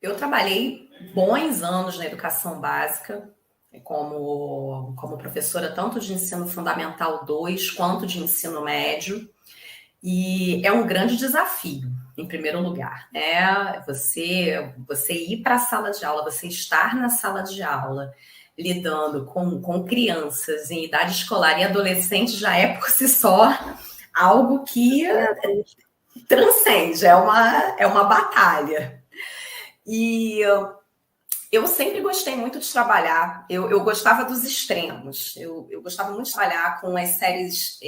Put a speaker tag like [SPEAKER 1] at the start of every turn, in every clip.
[SPEAKER 1] Eu trabalhei bons anos na educação básica, como professora tanto de ensino fundamental 2 quanto de ensino médio. E é um grande desafio, em primeiro lugar, né? Você ir para a sala de aula, você estar na sala de aula, lidando com crianças em idade escolar e adolescente já é por si só algo que transcende, é uma batalha. E eu sempre gostei muito de trabalhar, eu gostava dos extremos, eu gostava muito de trabalhar com as séries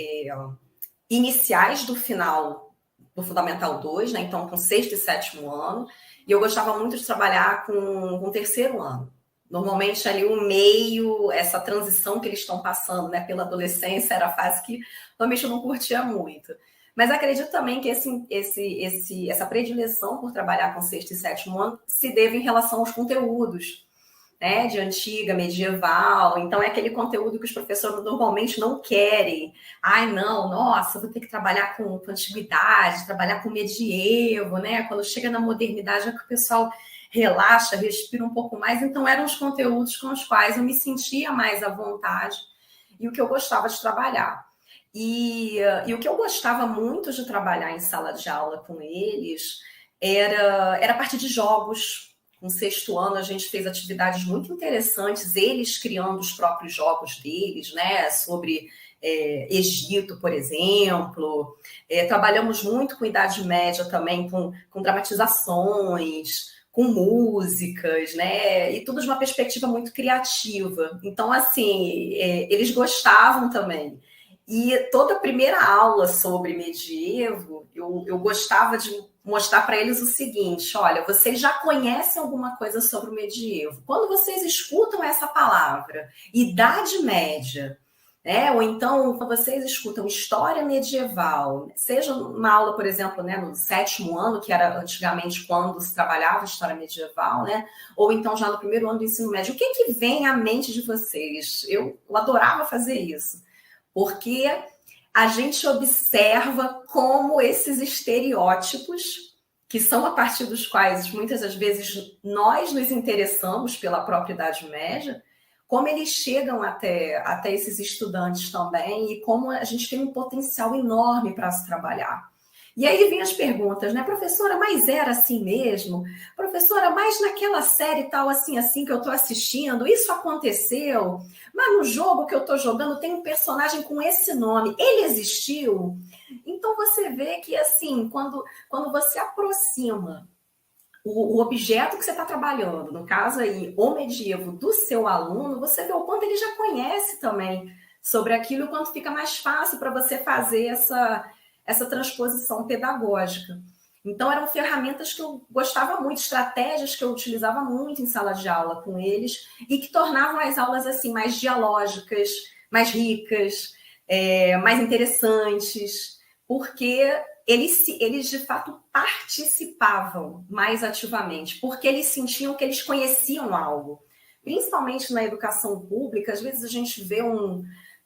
[SPEAKER 1] iniciais do final do Fundamental 2, né? Então com sexto e sétimo ano, e eu gostava muito de trabalhar com o terceiro ano. Normalmente ali o meio, essa transição que eles estão passando, né, pela adolescência, era a fase que realmente eu não curtia muito. Mas acredito também que essa predileção por trabalhar com sexto e sétimo ano se deve em relação aos conteúdos, né, de antiga, medieval. Então é aquele conteúdo que os professores normalmente não querem. Ai, não, nossa, vou ter que trabalhar com antiguidade, trabalhar com medievo, né? Quando chega na modernidade é que o pessoal relaxa, respira um pouco mais. Então eram os conteúdos com os quais eu me sentia mais à vontade e o que eu gostava de trabalhar. E o que eu gostava muito de trabalhar em sala de aula com eles era a parte de jogos. No sexto ano, a gente fez atividades muito interessantes, eles criando os próprios jogos deles, né? Sobre Egito, por exemplo. Trabalhamos muito com Idade Média também, com dramatizações, com músicas, né? E tudo de uma perspectiva muito criativa. Então, assim, eles gostavam também. E toda a primeira aula sobre medievo, eu gostava de mostrar para eles o seguinte: olha, vocês já conhecem alguma coisa sobre o medievo. Quando vocês escutam essa palavra, Idade Média, né? Ou então, quando vocês escutam história medieval, seja uma aula, por exemplo, né, no sétimo ano, que era antigamente quando se trabalhava história medieval, né? Ou então já no primeiro ano do ensino médio, o que vem à mente de vocês? Eu adorava fazer isso, porque a gente observa como esses estereótipos, que são a partir dos quais muitas das vezes nós nos interessamos pela própria Idade Média, como eles chegam até esses estudantes também e como a gente tem um potencial enorme para se trabalhar. E aí vem as perguntas, né? Professora, mas era assim mesmo? Professora, mas naquela série tal, assim que eu estou assistindo, isso aconteceu? Mas no jogo que eu estou jogando tem um personagem com esse nome, ele existiu? Então você vê que, assim, quando você aproxima o objeto que você está trabalhando, no caso aí, o medievo do seu aluno, você vê o quanto ele já conhece também sobre aquilo, o quanto fica mais fácil para você fazer essa transposição pedagógica. Então, eram ferramentas que eu gostava muito, estratégias que eu utilizava muito em sala de aula com eles e que tornavam as aulas assim mais dialógicas, mais ricas, mais interessantes, porque eles de fato participavam mais ativamente, porque eles sentiam que eles conheciam algo. Principalmente na educação pública, às vezes a gente vê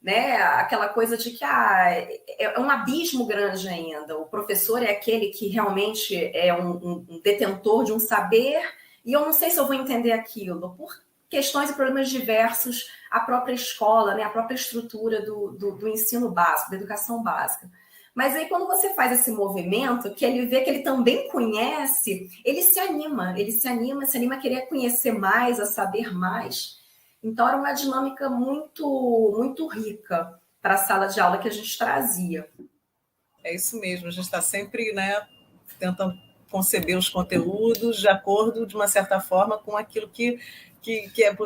[SPEAKER 1] né, aquela coisa de que é um abismo grande ainda. O professor é aquele que realmente é um detentor de um saber e eu não sei se eu vou entender aquilo, por questões e problemas diversos, a própria escola, né, a própria estrutura do ensino básico, da educação básica. Mas aí quando você faz esse movimento, que ele vê que ele também conhece, ele se anima a querer conhecer mais, a saber mais. Então, era uma dinâmica muito, muito rica para a sala de aula que a gente trazia.
[SPEAKER 2] É isso mesmo, a gente está sempre, né, tentando conceber os conteúdos de acordo, de uma certa forma, com aquilo que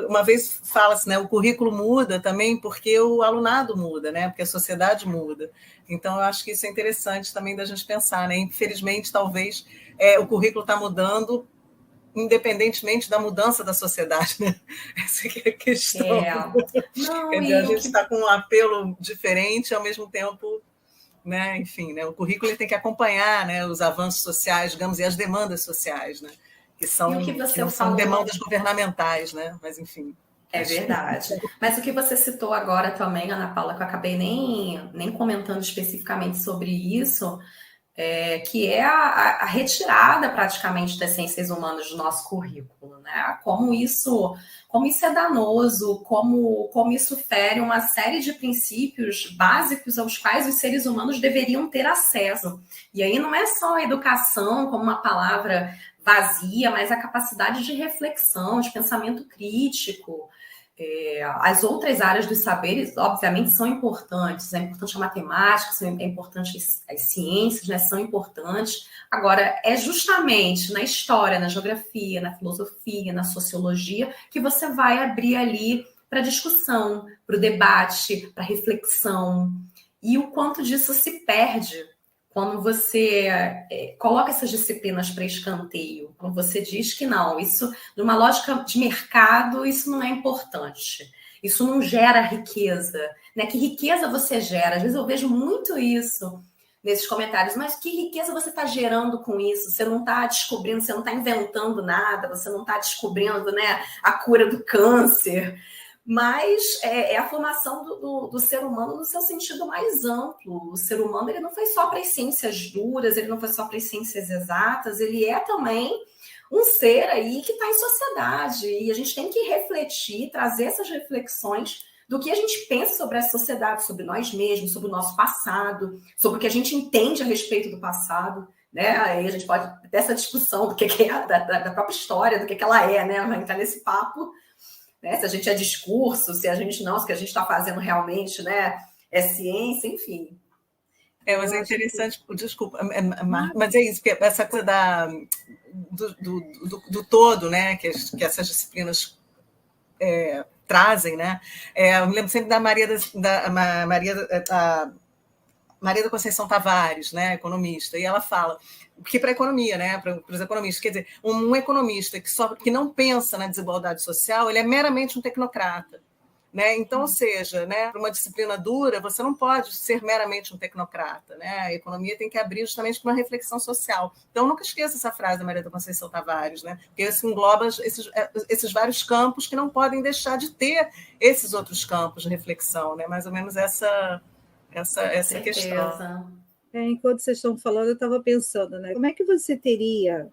[SPEAKER 2] uma vez fala-se, né, o currículo muda também porque o alunado muda, né, porque a sociedade muda. Então, eu acho que isso é interessante também da gente pensar, né? Infelizmente, talvez o currículo está mudando independentemente da mudança da sociedade, né? Essa é a questão.
[SPEAKER 1] Não,
[SPEAKER 2] Quer dizer, a gente está com um apelo diferente, ao mesmo tempo, né? Enfim, né? O currículo tem que acompanhar, né, os avanços sociais, digamos, e as demandas sociais, né? Que não são demandas governamentais, né? Mas, enfim.
[SPEAKER 1] É verdade. Mas o que você citou agora também, Ana Paula, que eu acabei nem comentando especificamente sobre isso, que é a retirada praticamente das ciências humanas do nosso currículo, né? Como isso é danoso, como isso fere uma série de princípios básicos aos quais os seres humanos deveriam ter acesso. E aí não é só a educação como uma palavra vazia, mas a capacidade de reflexão, de pensamento crítico. As outras áreas dos saberes, obviamente, são importantes. É importante a matemática, é importante as ciências, né? São importantes. Agora, é justamente na história, na geografia, na filosofia, na sociologia, que você vai abrir ali para discussão, para o debate, para reflexão. E o quanto disso se perde quando você coloca essas disciplinas para escanteio, quando você diz que não, isso, numa lógica de mercado, isso não é importante, isso não gera riqueza, né? Que riqueza você gera? Às vezes eu vejo muito isso nesses comentários, mas que riqueza você está gerando com isso? Você não está descobrindo, você não está inventando nada, você não está descobrindo, né, a cura do câncer, mas é a formação do ser humano no seu sentido mais amplo. O ser humano ele não foi só para as ciências duras, ele não foi só para as ciências exatas, ele é também um ser aí que está em sociedade, e a gente tem que refletir, trazer essas reflexões do que a gente pensa sobre a sociedade, sobre nós mesmos, sobre o nosso passado, sobre o que a gente entende a respeito do passado, né? Aí a gente pode ter essa discussão do que é da própria história, do que ela é, né? Vai entrar nesse papo, né? Se a gente é discurso, se a gente não, se o que a gente está fazendo realmente, né, é ciência, enfim.
[SPEAKER 2] Mas é interessante, desculpa, mas é isso, essa coisa do todo, né, que essas disciplinas trazem, né? Eu me lembro sempre da Maria da Conceição Tavares, né, economista, e ela fala que para a economia, né, para os economistas, quer dizer, um economista que não pensa na desigualdade social, ele é meramente um tecnocrata. Né? Então, ou seja, né, para uma disciplina dura, você não pode ser meramente um tecnocrata. Né? A economia tem que abrir justamente para uma reflexão social. Então, nunca esqueça essa frase da Maria da Conceição Tavares, né? Porque isso engloba esses vários campos que não podem deixar de ter esses outros campos de reflexão. Né? Mais ou menos essa questão.
[SPEAKER 3] Enquanto vocês estão falando, eu estava pensando, né? Como é que você teria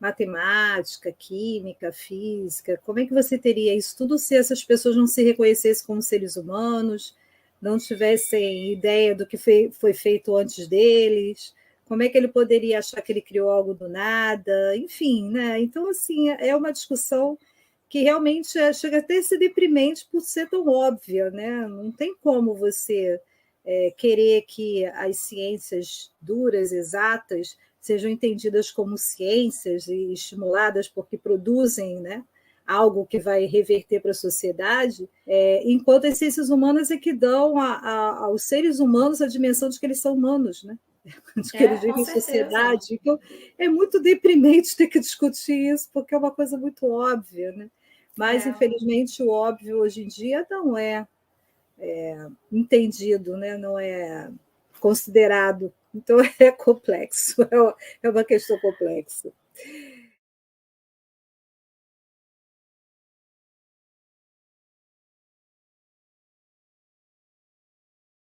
[SPEAKER 3] matemática, química, física, como é que você teria isso tudo se essas pessoas não se reconhecessem como seres humanos, não tivessem ideia do que foi feito antes deles? Como é que ele poderia achar que ele criou algo do nada? Enfim, né? Então, assim, é uma discussão que realmente chega até a ser deprimente por ser tão óbvia, né? Não tem como você querer que as ciências duras, exatas, sejam entendidas como ciências e estimuladas porque produzem, né, algo que vai reverter para a sociedade, enquanto as ciências humanas é que dão aos seres humanos a dimensão de que eles são humanos, né? De que eles vivem em sociedade. Então, é muito deprimente ter que discutir isso, porque é uma coisa muito óbvia, né? Mas, infelizmente, o óbvio hoje em dia não é entendido, né? Não é considerado. Então, é complexo, é uma questão complexa.